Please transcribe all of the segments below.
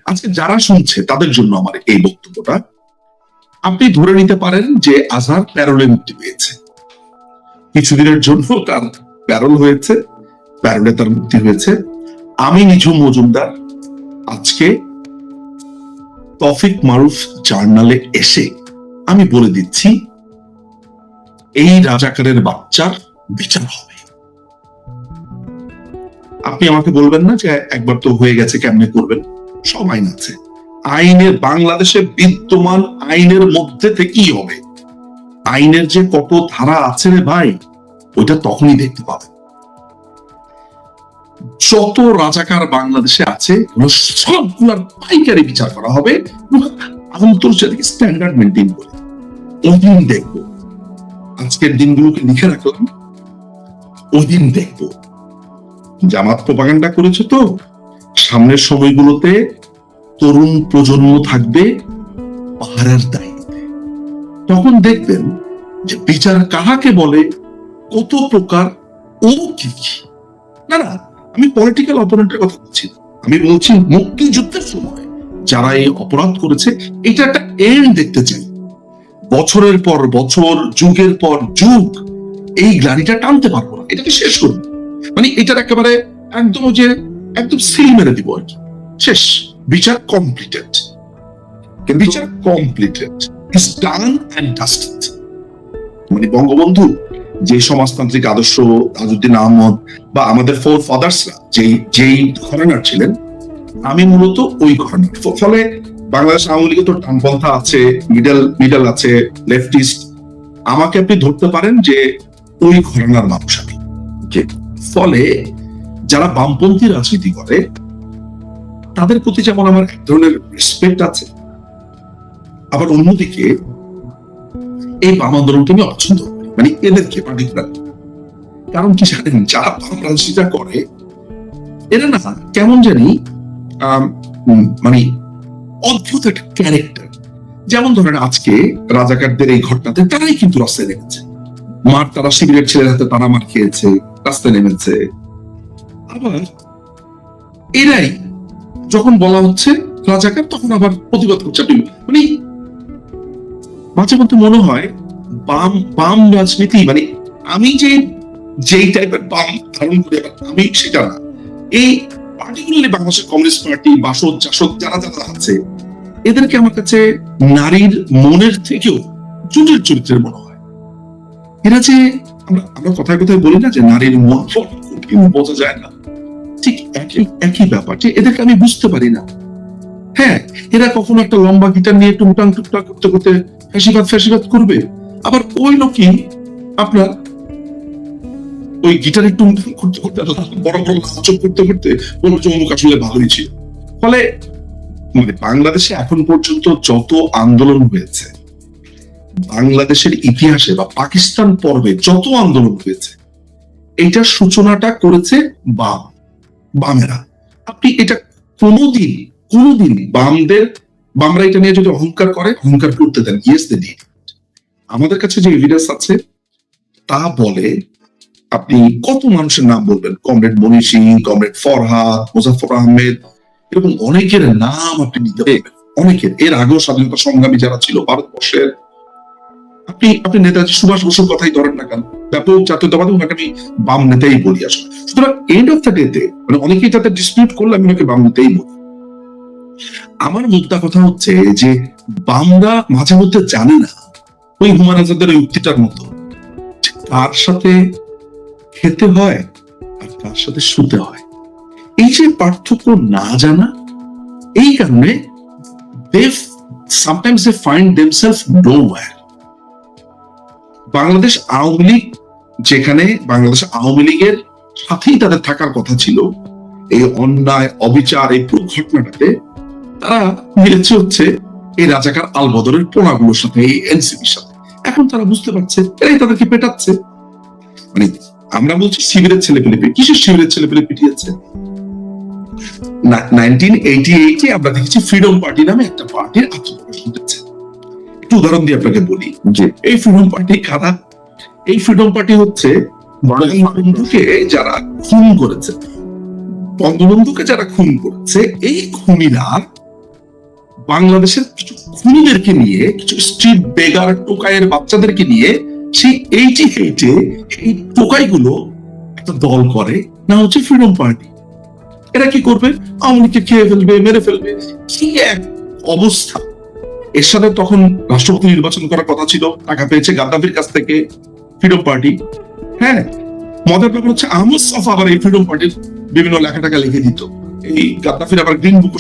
আজকে যারা শুনছে তাদের জন্য আমার এই বক্তব্যটা, আপনি ধরে নিতে পারেন যে আজহার প্যারোলে মুক্তি পেয়েছে, কিছুদিনের জন্য তার প্যারোল হয়েছে, প্যারোলে তার মুক্তি হয়েছে। আমি নিঝুম মজুমদার আজকে তৌফিক মারুফ জার্নালে এসে আমি বলে দিচ্ছি এই রাজাকারের বাচ্চার বিচার হবে। আপনি আমাকে বলবেন না যে একবার তো হয়ে গেছে কেমনে করবেন, সব আইন আছে। আইনের, বাংলাদেশে বিদ্যমান আইনের মধ্যে থেকেই হবে। আইনের যে কত ধারা আছে রে ভাই, ওইটা তখনই দেখতে পাবেন। যত রাজাকার বাংলাদেশে আছে সবগুলার পাইকারি বিচার করা হবে, আন্তর্জাতিক স্ট্যান্ডার্ড মেনটেন করে। ওই দিন দেখবো, আজকের দিনগুলোকে লিখে রাখলাম, ওই দিন দেখবো। জামাত প্রপাগান্ডা করেছে তো, সামনের সময়গুলোতে তরুণ প্রজন্ম থাকবে পাহারার দায়িত্বে। তখন দেখবেন যে বিচার কাহাকে বলে, কত প্রকার, ও কি কি। না না, আমি পলিটিক্যাল অপোনেন্টের কথা বলছি না, আমি বলছি মুক্তিযুদ্ধের সময় যারা এই অপরাধ করেছে, এটা একটা এন্ড দেখতে চাই। বছরের পর বছর, যুগের পর যুগ এই গ্লানিটা টানতে পারবো না, এটাকে শেষ করবো। মানে এটার একেবারে একদম যে একদম সিল মেরে দিব আর কি, শেষ, বিচার কমপ্লিটেড, বিচার completed, is done and dusted. মানে বঙ্গবন্ধু যে সমাজতান্ত্রিক আদর্শ, তাজউদ্দিন আহমদ বা আমাদের ফোর ফাদার্সরা যেই ঘরানার ছিলেন, আমি মূলত ওই ঘরানার। ফলে বাংলাদেশ আওয়ামী লীগে তো ডানপন্থা আছে, মিডল আছে, লেফটিস্ট। আমাকে আপনি ধরতে পারেন যে ওই ঘরানার মানুষ আমি। ফলে যারা বামপন্থী রাজনীতি করে তাদের প্রতি যেমন আমার এক ধরনের রেসপেক্ট আছে, আবার অন্যদিকে এই বাম আন্দোলনকে আমি অপছন্দ করি, মানে এদেরকে পার্টিকুলার। কারণ কি জানেন, যারা বাম রাজনীতিটা করে এরা না কেমন জানি মানে অদ্ভুত একটা ক্যারেক্টার। যেমন ধরেন আজকে রাজাকারদের এই ঘটনাতে তারাই কিন্তু রাস্তায় নেমেছে, তারা শিবিরের ছেলের হাতে তারা মার খেয়েছে, রাস্তায় নেমেছে। আবার এরাই যখন বলা হচ্ছে রাজাকার, তখন আবার প্রতিবাদ করছে। মানে মাঝে মধ্যে মনে হয় বাম রাজনীতি, মানে আমি যেই টাইপের বাম ধারণ করি আমি সেটা না। এই পার্টিকুলারলি বাংলাদেশের কমিউনিস্ট পার্টি, বাসদ জাসদ যারা যারা আছে, এদেরকে আমার কাছে নারীর মনের থেকেও জটিল চরিত্রের মনে হয়। এরা যে আমরা কথায় কথায় বলি না যে নারীর মন কঠিন, বোঝা যায় না, ঠিক একই ব্যাপার। এদেরকে আমি বুঝতে পারি না। হ্যাঁ, এরা কখনো একটা লম্বা গিটার নিয়ে টুংটাং টুকটাক করতে করতে ফ্যাসিবাদ করবে, আবার ওই লোকই আপনার ওই গিটারে টুংটাং করতে করতে বড় বড় নাচক করতে করতে বলবো যে অমুক আসলে ভালোই ছিল। ফলে মানে বাংলাদেশে এখন পর্যন্ত যত আন্দোলন হয়েছে, বাংলাদেশের ইতিহাসে বা পাকিস্তান পর্বে যত আন্দোলন হয়েছে, এইটার সূচনাটা করেছে বামেরা। আপনি এটা কোনোদিন বামরা এটা নিয়ে যদি অহংকার করতে দেন, ইয়েস দে ডিড। আমাদের কাছে যে এভিডেন্স আছে তা বলে, আপনি কত মানুষের নাম বলবেন, কমরেড মনির সিং, কমরেড ফরহাদ, মুজাফফর আহমেদ, এরকম অনেকের নাম আপনি নিতে পারবেন। অনেকের, এর আগেও স্বাধীনতা সংগ্রামী যারা ছিল ভারতবর্ষের, আপনি নেতাজি সুভাষ বসুর কথাই ধরেন না কেন, ব্যাপক জাতীয়তাবাদী, ওনাকে আমি বাম নেতাই বলি আসলে। সুতরাং এন্ড অফ দ্য ডেতে মানে অনেকেই যাতে ডিসপিউট করলে আমি ওনাকে বাম নেতাই বলি। আমার মুদ্রা কথা হচ্ছে যে বামরা মাঝে মধ্যে জানে না, ওই হুমায়ুন আজাদের ওই উক্তিটার মতো, কার সাথে খেতে হয় আর কার সাথে শুতে হয়, এই যে পার্থক্য না জানা, এই কারণে sometimes they find themselves nowhere. Bangladesh Awami League, যেখানে বাংলাদেশ আওয়ামী লীগের সাথেই তাদের থাকার কথা ছিল, এই অন্যায় অবিচার এই পুরো ঘটনাটাতে তারা মিলেছে হচ্ছে এই রাজাকার আলবদরের পোনাগুলোর সাথে, এই এনসিপির সাথে। এখন তারা বুঝতে পারছে এরাই তাদেরকে পেটাচ্ছে। মানে আমরা বলছি শিবিরের ছেলেপেলে, কিসের শিবিরের ছেলেপেলে পিটিয়েছে? 1988 আমরা দেখেছি ফ্রিডম পার্টি নামে একটা পার্টির আত্মপ্রকাশ ঘটেছে। একটু উদাহরণ দিয়ে আপনাকে বলি যে এই ফ্রিডম পার্টি কারা। এই ফ্রিডম পার্টি হচ্ছে বঙ্গবন্ধুকে যারা খুন করেছে, বঙ্গবন্ধুকে যারা খুন করেছে, এই খুনিরা বাংলাদেশের কিছু খুনিদেরকে নিয়ে, কিছু স্ট্রিট বেগার টোকাইয়ের বাচ্চাদেরকে নিয়ে সেই 88-এ এই টোকাইগুলো একটা দল করে, না হচ্ছে ফ্রিডম পার্টি। এরা কি করবে? আওয়ামী লীগকে খেয়ে ফেলবে, মেরে ফেলবে, কি এক অবস্থা। এর সাথে তখন রাষ্ট্রপতি নির্বাচন করার কথা ছিল, টাকা পেয়েছে গাদ্দাফির কাছ থেকে ফ্রিডম পার্টি। হ্যাঁ, মজার ব্যাপার হচ্ছে আহমদ সফা আবার এই ফ্রিডম পার্টির বিভিন্ন লেখা টাকা লিখে দিত। এই গাদ্দাফির আবার গ্রিন বুক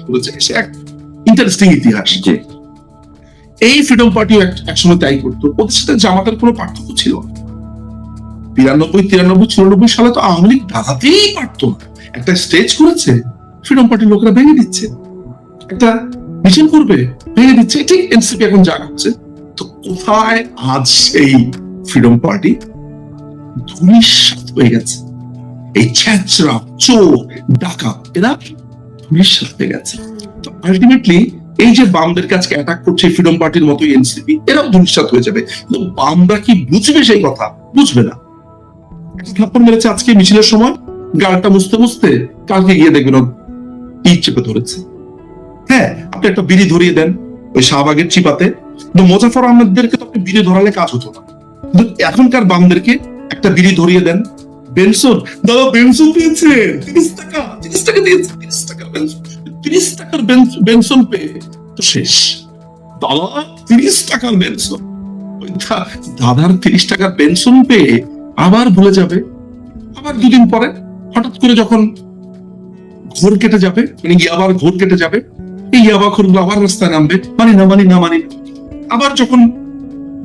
করেছে, সে এক ইন্টারেস্টিং ইতিহাস। যে এই ফ্রিডম পার্টি একসময় তাই করতো, ওদের সাথে জামাতের কোনো পার্থক্য ছিল না। 92, 93, 94 সালে তো আওয়ামী লীগ দাঁড়াতেই পারতো না। একটা স্টেজ করেছে, ফ্রিডম পার্টির লোকেরা ভেঙে দিচ্ছে, একটা মিছিল করবে, ভেঙে দিচ্ছে। ঠিক এনসিপি এখন যা করছে। তো কোথায় আজ সেই ফ্রিডম পার্টি? ধূলিসাৎ হয়ে গেছে। এই ছ্যাঁচড়া, চোর, ডাকাত এরা ধূলিসাৎ হয়ে গেছে। তো আলটিমেটলি এই যে বামদের কাছে অ্যাটাক করছে ফ্রিডম পার্টির মতো এনসিপি, এরাও ধূলিসাৎ হয়ে যাবে। কিন্তু বামরা কি বুঝবে সেই কথা? বুঝবে না। একটা থাপ্পড় মেরেছে আজকে মিছিলের সময়, গালটা মুছতে মুছতে কালকে গিয়ে দেখবেন ইট চেপে ধরেছে। হ্যাঁ, আপনি একটা বিড়ি ধরিয়ে দেন ওই শাহবাগের চিপাতে, কিন্তু মোজাফর আহমেদদেরকে তো আপনি বিড়ি ধরালে কাজ হতো না। কিন্তু এখনকার বামদেরকে একটা বিড়ি ধরিয়ে দেন, বেনসন দাদা, বেনসন পেয়েছে 30 টাকা, 30 টাকা দিয়েছে, 30 টাকার বেনসন, 30 টাকার বেনসন পেয়ে তো শেষ। দাদা 30 টাকার বেনসন, দাদার 30 টাকার বেনসন পেয়ে আবার ভুলে যাবে। আবার দুদিন পরে হঠাৎ করে যখন ঘোর কেটে যাবে, মানে ইয়াবার ঘোর কেটে যাবে, এই ইয়াবা খোরগুলো আবার রাস্তায় নামবে, মানি না মানি না মানি। আবার যখন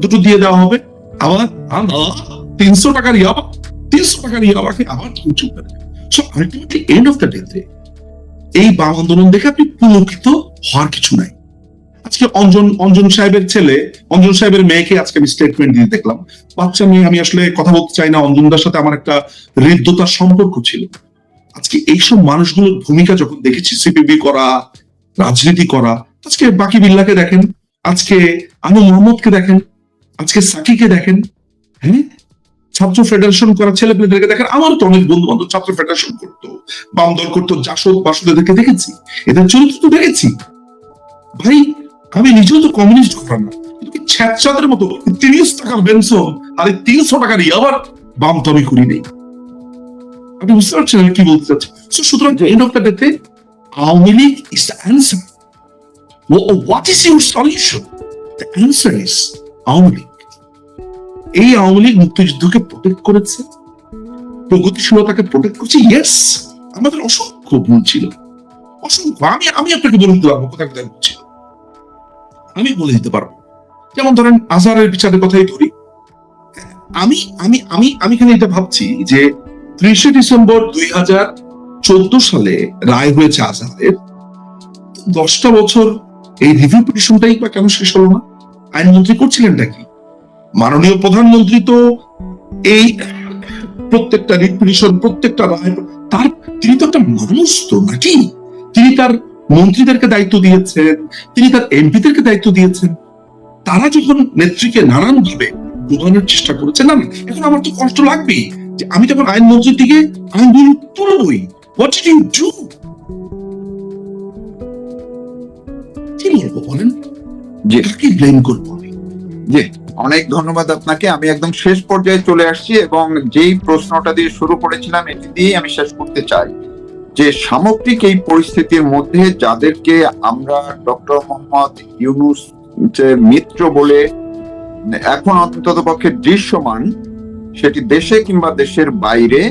দুটো দিয়ে দেওয়া হবে, আবার 300 টাকার ইয়াবা, 300 টাকার ইয়াবাকে আবার চুপ করে। So ultimately end of the day এই বাম আন্দোলন দেখে আপনি পুলকিত হওয়ার কিছু নাই। আজকে অঞ্জন সাহেবের ছেলে, অঞ্জন সাহেবের মেয়েকে আজকে আমি স্টেটমেন্ট দিয়ে দেখলাম। বাচ্চা মেয়ে, আমি আসলে কথা বলতে চাই না, অঞ্জনদার সাথে আমার একটা হৃদ্যতার সম্পর্ক ছিল। আজকে এইসব মানুষগুলোর ভূমিকা যখন দেখেছি, সিপিবি করা, রাজনীতি করা, আজকে বাকি বিল্লাকে দেখেন, আজকে আনু মোহাম্মদকে দেখেন, আজকে সাকিকে দেখেন, হ্যাঁ, ছাত্র ফেডারেশন করা ছেলে পেলেদেরকে দেখেন। আমার তো অনেক বন্ধু বান্ধব ছাত্র ফেডারেশন করতো, বাম দল করতো, জাসদ বাসুদেরকে দেখেছি, এদের চরিত্র তো দেখেছি। ভাই আমি নিজেও তো কমিউনিস্ট করা না, কিন্তু ছ্যাঁচাদের মতো 30 টাকার বেনসন আর 300 টাকার আবার বাম তো আমি করি নেই। আপনি বুঝতে পারছেন আমি কি বলতে চাচ্ছি? সুতরাং end of the day Awami League is the answer. What is your solution? The answer is Awami League. এই আওয়ামী লীগ মুক্তিযুদ্ধকে প্রোটেক্ট করেছে, প্রগতিশীলতাকে প্রোটেক্ট করছে। ইয়েস, আমাদের অসংখ্য ভুল ছিল, অসংখ্য। আমি আপনাকে বলে দিতে পারবো কোথায় কোথায় ভুল ছিল, আমি বলে দিতে পারবো। যেমন ধরেন আজহারের বিচারের কথাই ধরি। আমি আমি আমি আমি এখানে এটা ভাবছি যে 30 ডিসেম্বর 2014 সালে রায় হয়েছে আজহারের, 10টা বছর এই রিভিউ পিটিশনটাই বা কেন শেষ হলো না? আইনমন্ত্রী করছিলেনটা কি? মাননীয় প্রধানমন্ত্রী তো এই প্রত্যেকটা রিট পিটিশন, প্রত্যেকটা রায়, তার তিনি তো একটা মানুষ তো নাকি? তিনি তার মন্ত্রীদেরকে দায়িত্ব দিয়েছেন, তিনি তার এমপিদেরকে দায়িত্ব দিয়েছেন। তারা যখন নেত্রীকে নানান ভাবে বোঝানোর চেষ্টা করেছে, না এখন আমার তো কষ্ট লাগবেই যে আমি যখন আইনমন্ত্রীর দিকে আইনগুলো তুলবই। What did you do? কি বলবো বলেন? যে কাকে ব্লেম করবো আমি? জি, অনেক ধন্যবাদ আপনাকে। আমি একদম শেষ পর্যায়ে চলে আসছি এবং যেই প্রশ্নটা দিয়ে শুরু করেছিলাম এটি দিয়ে আমি শেষ করতে চাই যে সামগ্রিক এই পরিস্থিতির মধ্যে যাদেরকে আমরা ডক্টর মোহাম্মদ ইউনূস যে মিত্র বলে এখন অন্তত পক্ষে দৃশ্যমান, সেটি দেশে কিংবা দেশের বাইরে,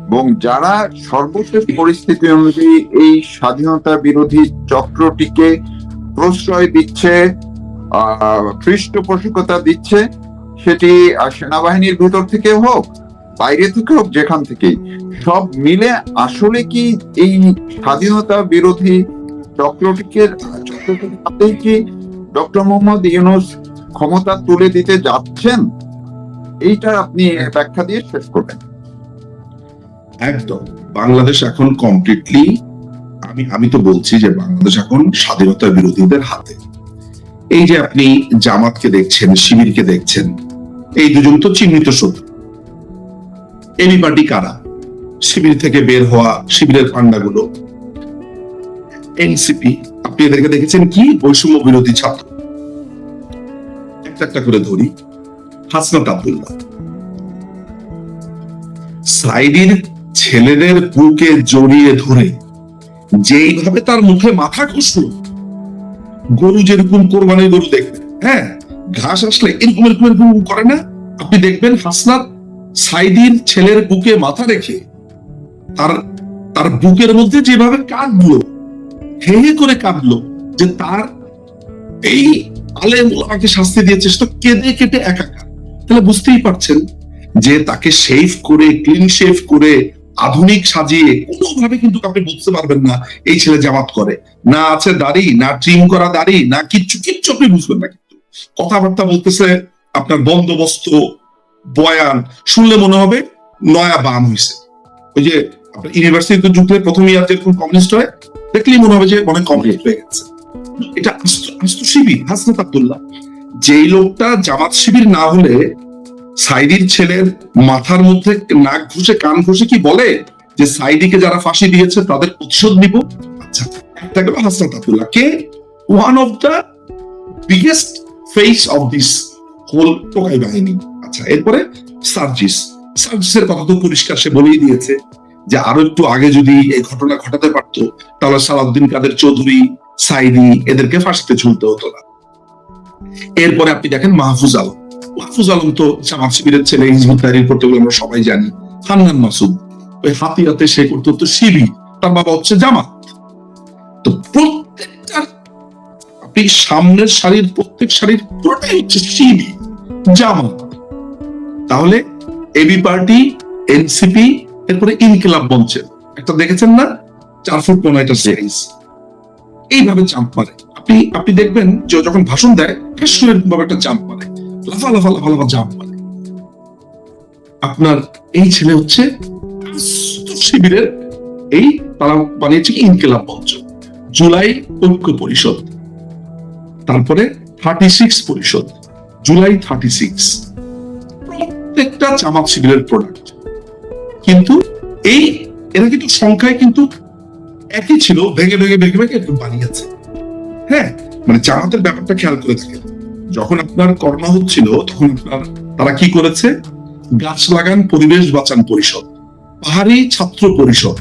এবং যারা সর্বশেষ পরিস্থিতি অনুযায়ী এই স্বাধীনতা বিরোধী চক্রটিকে প্রশ্রয় দিচ্ছে, পৃষ্ঠপোষকতা দিচ্ছে, সেটি সেনাবাহিনীর ভেতর থেকে হোক, বাইরে থেকে হোক, যেখান থেকেই, সব মিলে আসলে কি এই স্বাধীনতা বিরোধী চক্রটিকে কি ডক্টর মোহাম্মদ ইউনূস ক্ষমতা তুলে দিতে যাচ্ছেন? এইটা আপনি ব্যাখ্যা দিয়ে শেষ করবেন। একদম, বাংলাদেশ এখন কমপ্লিটলি, আমি তো বলছি যে বাংলাদেশ এখন স্বাধীনতা বিরোধীদের হাতে। এই যে আপনি জামাতকে দেখছেন, শিবিরকে দেখছেন, এই দুজন তো চিহ্নিত শত্রু। এবি পার্টি কারা? শিবির থেকে বের হওয়া শিবিরের পান্ডাগুলো, এনসিপি, আপনি এদেরকে দেখেছেন কি বৈষম্য বিরোধী ছাত্র। একটা একটা করে ধরি। হাসনাত আব্দুল্লাহ সাইদির ছেলেদের বুকে জড়িয়ে ধরে যেইভাবে তার মুখে মাথা ঘষলো, গরু যেরকম কোরবানির গরু দেখবেন, হ্যাঁ, ঘাস আসলে এরকম এরকম এরকম করে না, আপনি দেখবেন হাসনাত সাইদির ছেলের বুকে মাথা রেখে তার তার বুকের মধ্যে যেভাবে কাঁদলো, হে হে করে কাঁদলো, যে তার এই আলেম ওলামাকে শাস্তি দিয়ে চেষ্টা, কেঁদে কেটে একাকার। তাহলে বুঝতেই পারছেন যে তাকে শেভ করে, ক্লিন শেভ করে, আধুনিক সাজিয়ে কোনোভাবে কিন্তু আপনি বুঝতে পারবেন না এই ছেলে জামাত করে। না আছে দাড়ি, না ট্রিম করা দাড়ি, না কিচ্ছু কিচ্ছু আপনি বুঝবেন না। কিন্তু কথাবার্তা বলতেছে আপনার বন্দোবস্ত, বয়ান শুনলে মনে হবে নয়া বাম হয়েছে। ওই যে আপনার ইউনিভার্সিটিতে ঢুকলে প্রথম ইয়ার যেরকম কমিউনিস্ট হয়, দেখলেই মনে হবে যে অনেক কমিউনিস্ট হয়ে গেছে। এটা আস্ত শিবির হাসনাত আব্দুল্লাহ। যেই লোকটা জামাত শিবির না হলে সাইদির ছেলের মাথার মধ্যে নাক ঘুষে কান ঘুষে কি বলে যে সাইদিকে যারা ফাঁসি দিয়েছে তাদের প্রতিশোধ নিব। আচ্ছা, একটা গেল হাসনাত আব্দুল্লাহ, কে one of the biggest face of this whole টোকাই বাহিনী। আচ্ছা, এরপরে সার্জিসের কথা তো পরিষ্কার, সে বলেই দিয়েছে যে আরো একটু আগে যদি এই ঘটনা ঘটাতে পারতো তাহলে সালাউদ্দিন কাদের চৌধুরী, সাইদি এদেরকে ফাঁসিতে ঝুলতে হতো না। এরপরে আপনি দেখেন মাহফুজ আলম তো জামাত শিবিরের ছেলে, হিজবুত তাহরীর করতে বলে আমরা সবাই জানি। হান্নান মাসুদ ওই হাতিয়াতে সে করতে হতো শিবির, তার বাবা হচ্ছে জামাত। তো প্রত্যেকটা আপনি সামনের সারির প্রত্যেক সারির পুরোটাই হচ্ছে শিবির, জামাত। তাহলে এবি পার্টি, এনসিপি, এরপরে ইনকিলাব মঞ্চের একটা দেখেছেন না 4 ফুট 9 সাইজ, এইভাবে জাম্প মারে। আপনি দেখবেন যে যখন ভাষণ দেয় ভাবে একটা জাম্প মারে, লাফা জাম্প মারে। আপনার এই ছেলে হচ্ছে শিবিরের, এই তারা বানিয়েছে কি ইনকিলাব মঞ্চ, জুলাই ঐক্য পরিষদ, তারপরে 36 পরিষদ, জুলাই 36, প্রত্যেকটা জামাত শিবিরের প্রোডাক্ট। কিন্তু এরা কিন্তু সংখ্যায় কিন্তু একই ছিল, ভেঙে একটু বানিয়েছে। হ্যাঁ, মানে জামাতের ব্যাপারটা খেয়াল করে থাকেন, যখন আপনার করোনা হচ্ছিল তখন তারা কি করেছে, গাছ লাগান পরিবেশ বাঁচান পরিষদ, পাহাড়ি ছাত্র পরিষদ,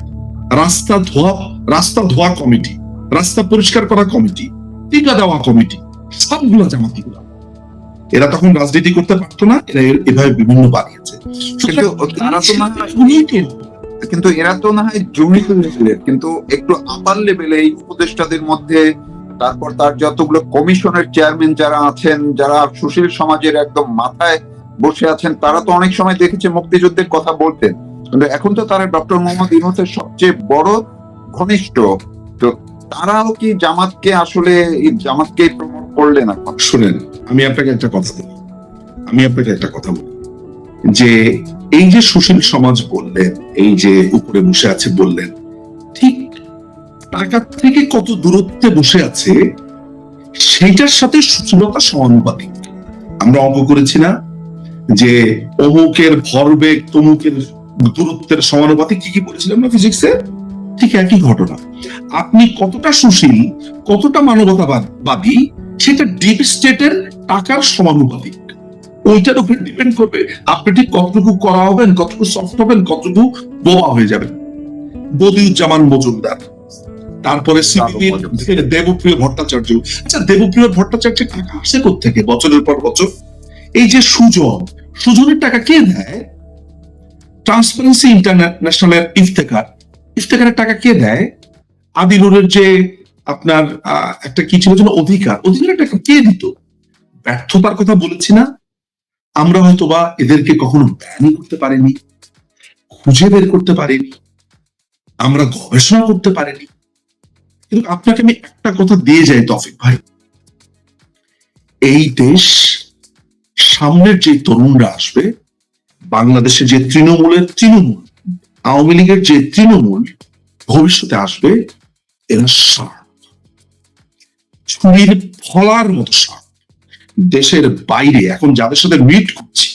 রাস্তা ধোয়া কমিটি, রাস্তা পরিষ্কার করা কমিটি, টিকা দেওয়া কমিটি, সবগুলো জামাতি গুলা। এরা তখন রাজনীতি করতে পারতো না, এরা এভাবে বিভিন্ন বানিয়েছে। কিন্তু এরা তো না হয় জমিতে লেভেলের, কিন্তু একটু আপার লেভেলে এই উপদেষ্টাদের মধ্যে, তারপর তার যতগুলো কমিশনের চেয়ারম্যান যারা আছেন, যারা সুশীল সমাজের একদম মাথায় বসে আছেন, তারা তো অনেক সময় দেখেছে মুক্তিযুদ্ধের কথা বলতেন, কিন্তু এখন তো তারা ডক্টর মোহাম্মদ ইউনূসের সবচেয়ে বড় ঘনিষ্ঠ। তো তারাও কি জামাতকে প্রমোট করলেন? এখন শুনেন, আমি আপনাকে একটা কথা বলি, যে এই যে সুশীল সমাজ বললেন, এই যে উপরে বসে আছে বললেন, ঠিক টাকার থেকে কত দূরত্বে বসে আছে সেইটার সাথে সুশীলতা সমানুপাতিক। আমরা অঙ্ক করেছি না যে অমুকের ভরবেগ তমুকের দূরত্বের সমানুপাতিক, কি বলেছিলাম না ফিজিক্সে? ঠিক একই ঘটনা। আপনি কতটা সুশীল, কতটা মানবতাবাদী, সেটা ডিপ স্টেটের টাকার সমানুপাতিক। ওইটার উপরে ডিপেন্ড করবে আপনি ঠিক কতটুকু করা হবেন, কতটুকু সফট হবেন, কতটুকু বোবা হয়ে যাবেন। বদিউজ্জামান মজুমদার, তারপরে দেবপ্রিয় ভট্টাচার্য। আচ্ছা, দেবপ্রিয় ভট্টাচার্যের টাকা আসে কোত্থেকে বছরের পর বছর? এই যে সুজনের টাকা কে দেয়? ট্রান্সপারেন্সি ইন্টারন্যাশনালের ইফতেখারের টাকা কে দেয়? আদিলুরের যে আপনার একটা কি ছিল যেন অধিকারের টাকা কে দিত? ব্যর্থতার কথা বলেছি না আমরা, হয়তোবা এদেরকে কখনো ব্যান করতে পারিনি, খুঁজে বের করতে পারিনি, আমরা গবেষণা করতে পারিনি। কিন্তু আপনাকে আমি একটা কথা দিয়ে যাই তৌফিক ভাই, এই দেশ সামনের যে তরুণরা আসবে, বাংলাদেশে যে তৃণমূল, আওয়ামী লীগের যে তৃণমূল ভবিষ্যতে আসবে, এরা ছুরির ফলার মতো সাপ। দেশের বাইরে এখন যাদের সাথে মিট করছি,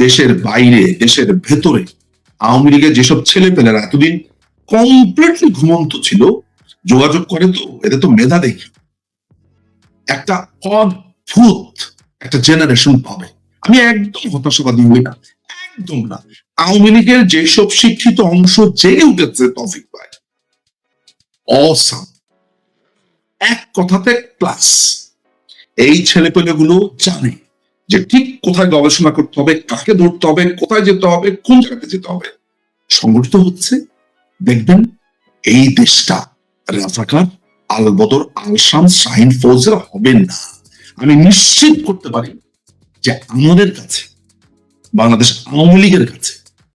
দেশের বাইরে দেশের ভেতরে আওয়ামী লীগের যেসব ছেলে পেলেরা এতদিন কমপ্লিটলি ঘুমন্ত ছিল, যোগাযোগ করে তো এদের তো মেধা দেখি একটা অদ্ভুত একটা জেনারেশন পাবে। আমি একদম হতাশাবাদী হই না, একদম না। আওয়ামী লীগের যেসব শিক্ষিত অংশ জেগে উঠেছে তৌফিক ভাই, অসাম, এক কথাতে ক্লাস। এই ছেলেপেলেগুলো জানে যে ঠিক কোথায় গবেষণা করতে হবে, কাকে ধরতে হবে, কোথায় যেতে হবে, কোন জায়গাতে যেতে হবে। সংগঠিত হচ্ছে, দেখবেন এই দেশটা রাজাকার, আল বদর, আল শামস, শাহিন ফৌজের হবে না। আমি নিশ্চিত করতে পারি যে আমাদের কাছে, বাংলাদেশ আওয়ামী লীগের কাছে